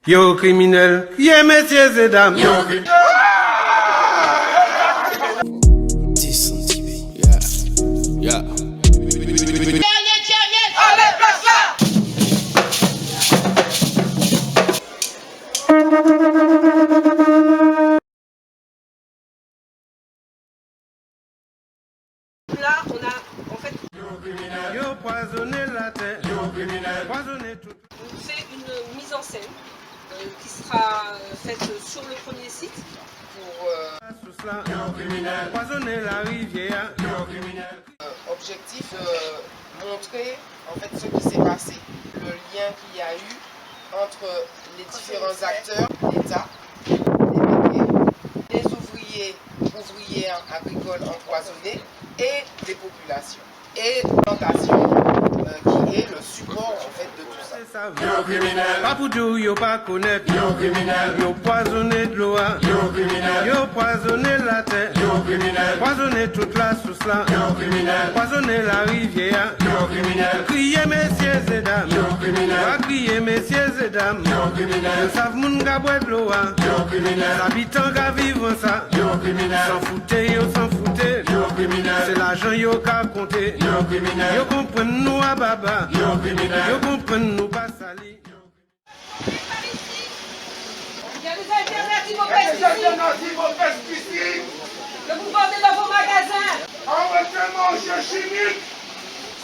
Yo criminel, yeah messieurs et dames. Yo Là, on a en fait poisonné la terre, poisonné tout. fait une mise en scène qui sera faite sur le premier site pour Poisonner la rivière. Objectif montrer en fait ce qui s'est passé, le lien qu'il y a eu entre les différents acteurs, l'État, les ouvriers, ouvrières agricoles empoisonnés et les populations. Et plantation qui est le support en fait de tout ça. Yo criminel, pas pour dire yo pas connaître. Yo criminel, yo poisonné de l'eau. Yo criminel, yo poisonné la terre. Yo criminel, poisonné toute la source là. Yo criminel, poisonné la rivière. Yo criminel, criez messieurs et dames. Yo criminel, criez messieurs et dames. Yo criminel, yo savent moun ga boire de l'eau. Yo criminel, habitants ga vivre ça. Yo criminel, s'en foutez, yo s'en foutez. Yo criminel, c'est l'argent yo ka compter. Yo criminel, yo comprennent nous à baba. Yo criminel, yo comprennent nous pas sali. il y a des alternatives aux pesticides que vous vendez dans vos magasins. Arrêtez manger chimique,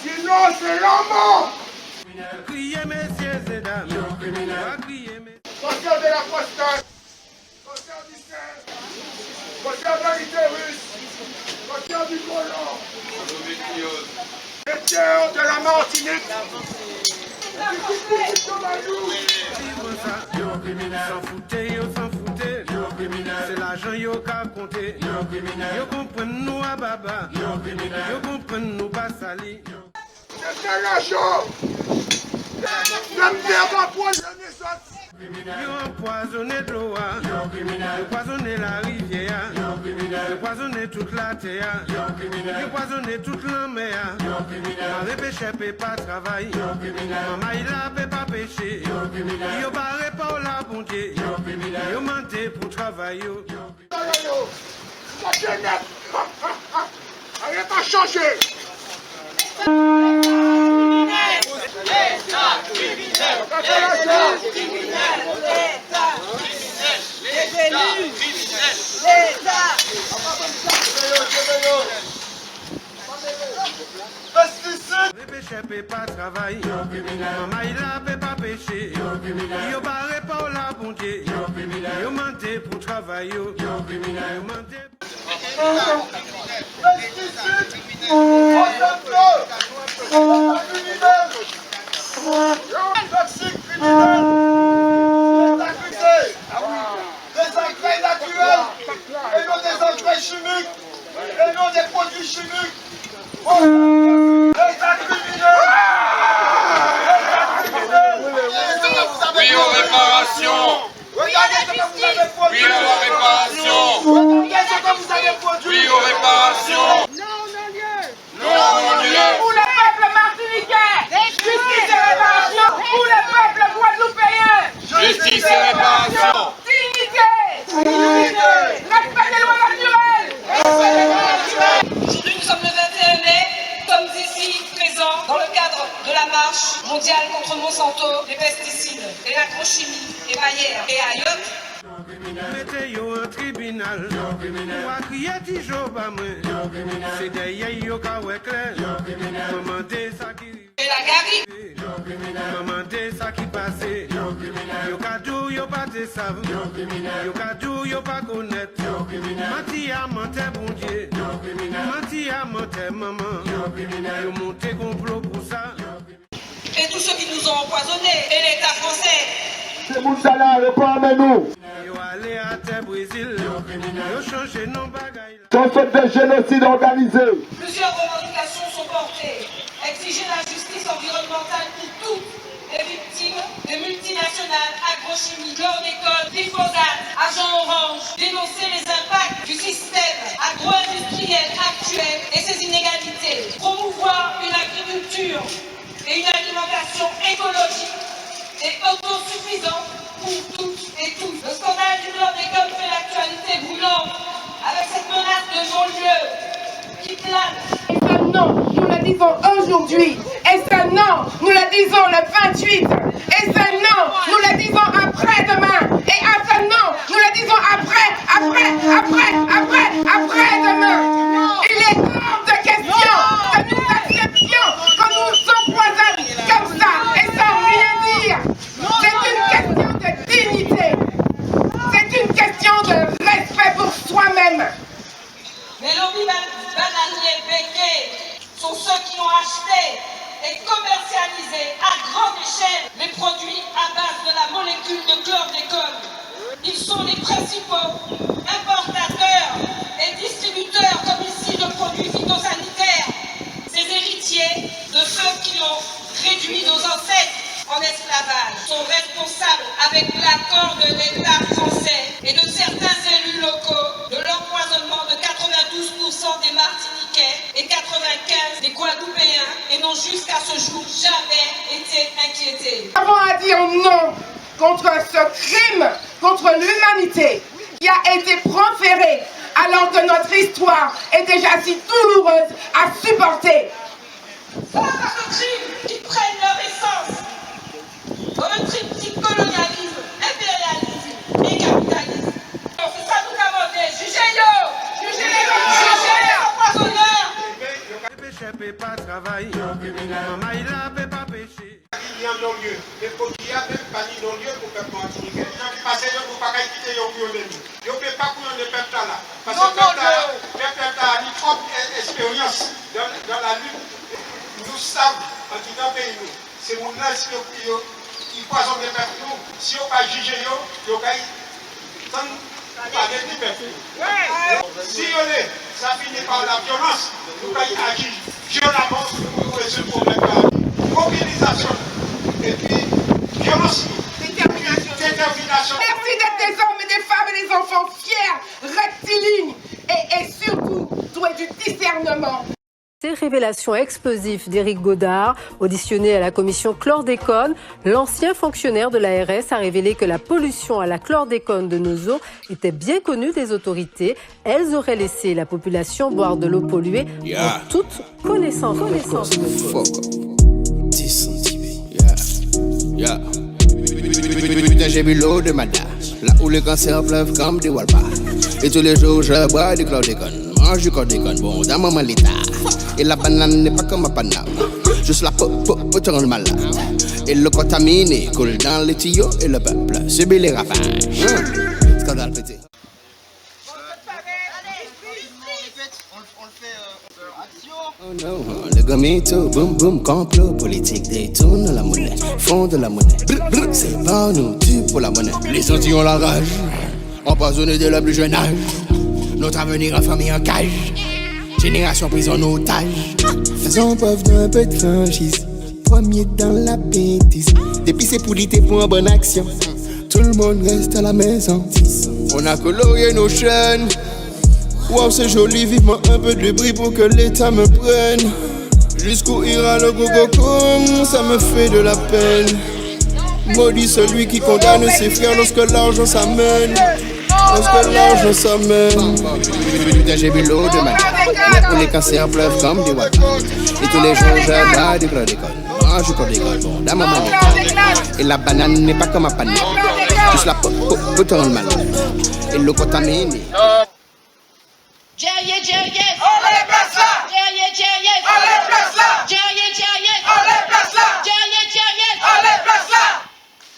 sinon c'est la mort. Criez messieurs et dames. Yo criminel, criez messieurs. Sortir de la prostate, sortir du sel, sortir de l'utérus, sortir du côlon, les terres de la Martinique. Yo criminel, s'en foutez, yo s'en foutez. Yo criminel, c'est l'argent yo ka compter. Yo criminel, yo comprennent nous à baba. Yo criminel, yo comprennent nous pas sali. C'est l'argent. Même bien va poisonner ça. Yo empoisonné de l'eau. Yo criminel, yo poisonné la rivière. Yo criminel, yo poisonné toute la terre. Yo criminel, yo poisonné toute la mer. Yo criminel, maman pêche peut pas travailler. Yo criminel, maman il a peut pas pêcher. Yo criminel, yo barré pas la bon Dieu. Yo criminel, yo menté pour travailler. Ça c'est net. Rien pas changé. Les pêcheurs peut pas travailler. Maman il a peut pas pêcher. Yo barré pas la bon Dieu. Yo menté pour travailler. Yo menté. Toxique criminel. Des engrais naturels et non des engrais chimiques et non des produits chimiques. Oui aux réparations. Regardez ce que vous avez produit. Oui aux réparations. Regardez ce que vous avez produit. Oui aux réparations. Non au lieu. Pour le peuple martiniquais, justice et réparation. Pour le peuple guadeloupéen, Justice et réparation. dignité, respect des lois naturelles. Aujourd'hui, nous sommes le 21 mai. Nous sommes ici présents dans le cadre de la marche mondiale contre Monsanto, les pesticides et l'agrochimie émaillère et ayotte. Mettez yo en tribunal. Ou a crié toujours pas moi. C'est derrière yo ka ouais clair. Maman de ça qui Et la gari, maman de ça qui passe. Yo ka dou yo pas te savent. Yo ka dou yo pas connaître. Menti a menté bon Dieu. Menti a menté maman. Yo monté complot pour ça. et tous ceux qui nous ont empoisonnés, et l'État français. C'est Moussala, répondez nous. Yo allé à terre Brésil. Yo changé non bagaille. Ce sont des génocides organisés. Plusieurs revendications sont portées. Exiger la justice environnementale pour toutes les victimes des multinationales agrochimiques, chlordécone, glyphosate, agent orange. Dénoncer les impacts du système agro-industriel actuel et ses inégalités. Promouvoir une agriculture et une alimentation écologique et autosuffisante pour aujourd'hui. Et ce non, nous le disons le 28. Et ce non, nous le disons après-demain. Et à ce non, nous le disons après-demain. Il est hors de question que nous acceptions qu'on nous empoisonne comme ça et sans rien dire. C'est une question de dignité. C'est une question de respect pour soi-même. Les lobbies bananiers béquets sont ceux qui ont acheté et commercialisé à grande échelle les produits à base de la molécule de chlordécone. Ils sont les principaux importateurs et distributeurs, comme ici, de produits phytosanitaires. Ces héritiers de ceux qui ont réduit nos ancêtres en esclavage sont responsables, avec l'accord de l'État français et de certains élus locaux, de l'empoisonnement de 92% des Martiniquais et 95% des Guadeloupéens et n'ont jusqu'à ce jour jamais été inquiétés. Nous avons à dire non contre ce crime contre l'humanité qui a été proféré alors que notre histoire est déjà si douloureuse à supporter. Face à ce crime qui prennent leur essence dans le triptyque colonialisme, impérialisme et capitalisme. C'est ça nous demandons. Jugez-le! Jugez les empoisonneurs! Les pécheurs ne peuvent pas travailler. Maman, il a pas péché. Il y a un non-lieu. Les produits a même pas de non-lieu pour le peuple martiniquais. Parce que vous ne pouvez pas quitter les gens. Vous ne pouvez pas courir le peuple là. Parce que le peuple a une propre expérience dans la lutte. Nous savons, en tout cas, c'est mon âge qui poisonne les peuples. Si on ne pas juger, on va parler du peuple. Si ça finit par la violence, nous allons agir violemment pour résoudre le problème. Mobilisation et puis violence, détermination. Merci d'être des hommes et des femmes et des enfants fiers, rectilignes et surtout doués du discernement. Ces révélations explosives d'Éric Godard, auditionné à la commission chlordécone, l'ancien fonctionnaire de l'ARS a révélé que la pollution à la chlordécone de nos eaux était bien connue des autorités. Elles auraient laissé la population boire de l'eau polluée en toute connaissance de cause. J'ai bu l'eau de Mada, là où les cancers pleuvent comme des walpas. Et tous les jours je bois du chlordécone, mange du chlordécone, bon dans mon l'état. Et la banane n'est pas comme ma paname, juste la peau te rend malade. Et le contaminé coule dans les tuyaux et le peuple subit les ravages. Scandale pété. Oh non, le gomito, boum boum, complot politique, détourne la monnaie, font de la monnaie. Brr, brr, c'est pas nous, tu pour la monnaie. Les sentiers ont la rage, empoisonnés dès le plus jeune âge. Notre avenir affamé en cage, génération prise en otage. Faisons preuve d'un peu de franchise, premier dans la bêtise. Depuis c'est pour l'été pour une bonne action, tout le monde reste à la maison. On a colorié nos chaînes. Wow, c'est joli, vivement un peu de bruit pour que l'État me prenne. Jusqu'où ira le gogo, ça me fait de la peine. Maudit celui qui condamne ses frères lorsque l'argent s'amène. Lorsque l'argent s'amène. J'ai bu l'eau de Mada, là où les cancers pleuvent comme des watas. Et tous les jours je bois du chlordécone, mange du chlordécone, bon dans ma manette. Et la banane n'est pas comme ma panette, juste la peau te rend malade. Et l'eau contaminé. Jerry, On les place là. On les place là. On les place là. On les place là.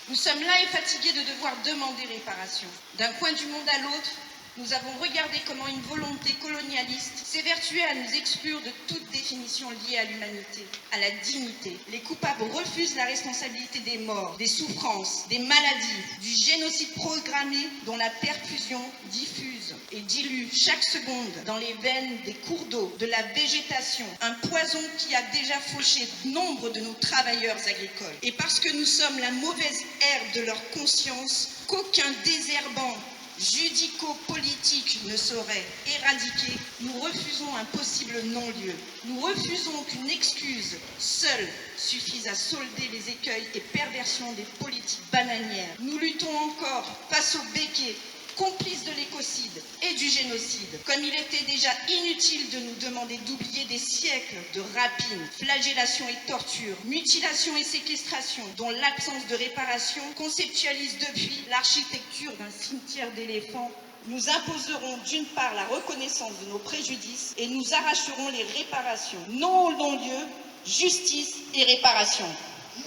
Nous sommes là et fatigués de devoir demander réparation. D'un coin du monde à l'autre, nous avons regardé comment une volonté colonialiste s'évertuait à nous exclure de toute définition liée à l'humanité, à la dignité. Les coupables refusent la responsabilité des morts, des souffrances, des maladies, du génocide programmé dont la perfusion diffuse et dilue chaque seconde dans les veines des cours d'eau, de la végétation, un poison qui a déjà fauché nombre de nos travailleurs agricoles. Et parce que nous sommes la mauvaise herbe de leur conscience, qu'aucun désherbant judico-politique ne saurait éradiquer, nous refusons un possible non-lieu. Nous refusons qu'une excuse seule suffise à solder les écueils et perversions des politiques bananières. Nous luttons encore face aux béquets complices de l'écocide et du génocide. Comme il était déjà inutile de nous demander d'oublier des siècles de rapines, flagellations et tortures, mutilations et séquestrations, dont l'absence de réparation conceptualise depuis l'architecture d'un cimetière d'éléphants, nous imposerons d'une part la reconnaissance de nos préjudices et nous arracherons les réparations. Non au non-lieu, justice et réparation.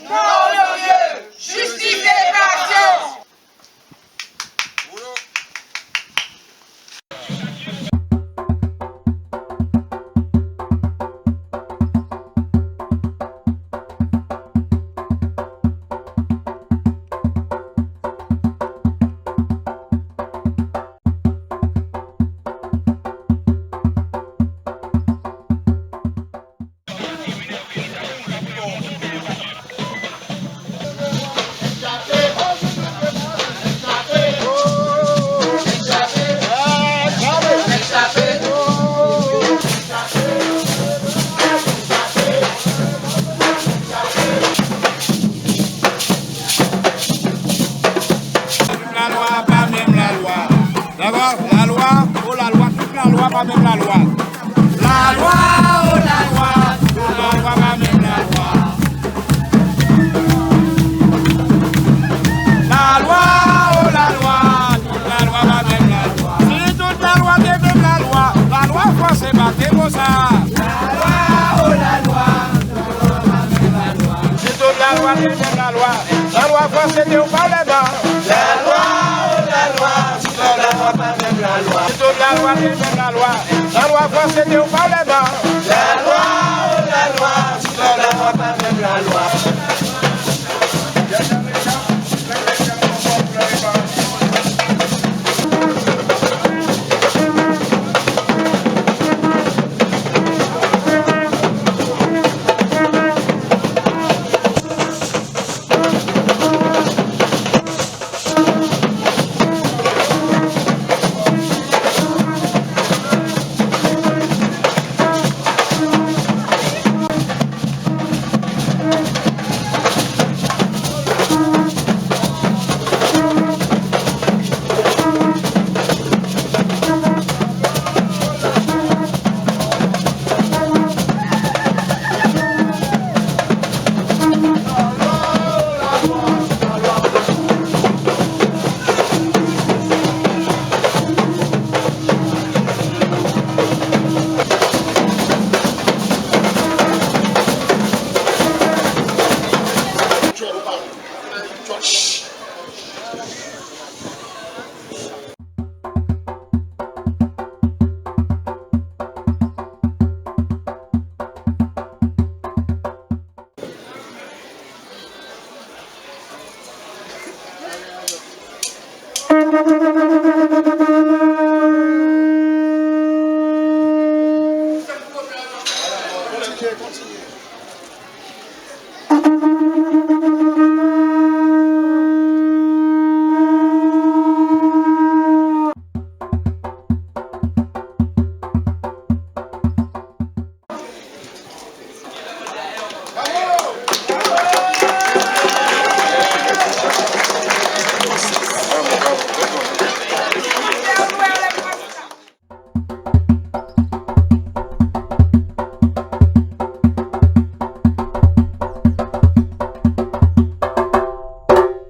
Non au non-lieu, justice et réparation. Pas même la loi. La loi, oh la loi, pas même la loi. La loi, oh la loi, pas même la loi. Si toute la loi est même la loi forcée battre comme ça. La loi, oh la loi, pas même la loi. Si toute la loi est même la loi forcée de au Parlement. La loi, oh la loi, pas même la loi. Si toute la loi est même la loi forcée de au Parlement. La loi, oh la loi, pas même la loi. Thank you.